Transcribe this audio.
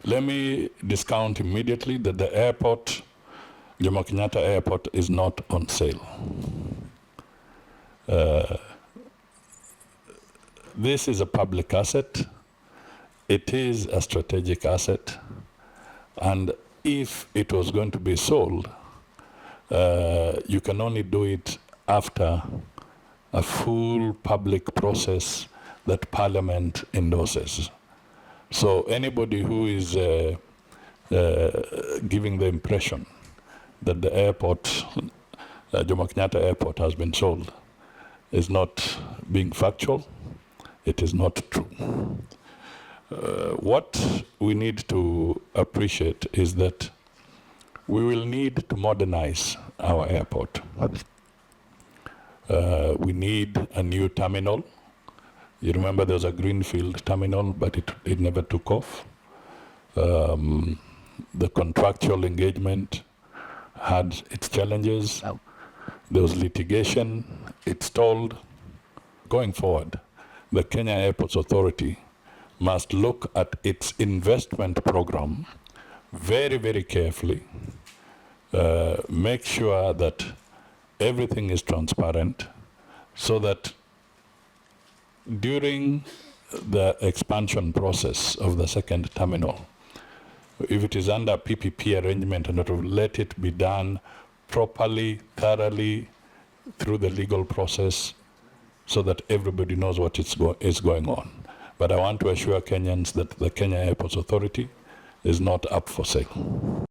Let me discount immediately that the airport, Jomo Kenyatta Airport, is not on sale. This is a public asset. It is a strategic asset. And if it was going to be sold, you can only do it after a full public process that Parliament endorses. So anybody who is giving the impression that the airport, Jomo Kenyatta Airport, has been sold is not being factual. It is not true. What we need to appreciate is that we will need to modernize our airport. We need a new terminal. You remember there was a greenfield terminal, but it never took off. The contractual engagement had its challenges. There was litigation. It stalled. Going forward, the Kenya Airports Authority must look at its investment program very, very carefully, make sure that everything is transparent, so that during the expansion process of the second terminal, if it is under PPP arrangement, and let it be done properly, thoroughly, through the legal process, so that everybody knows what is going on. But I want to assure Kenyans that the Kenya Airports Authority is not up for sale.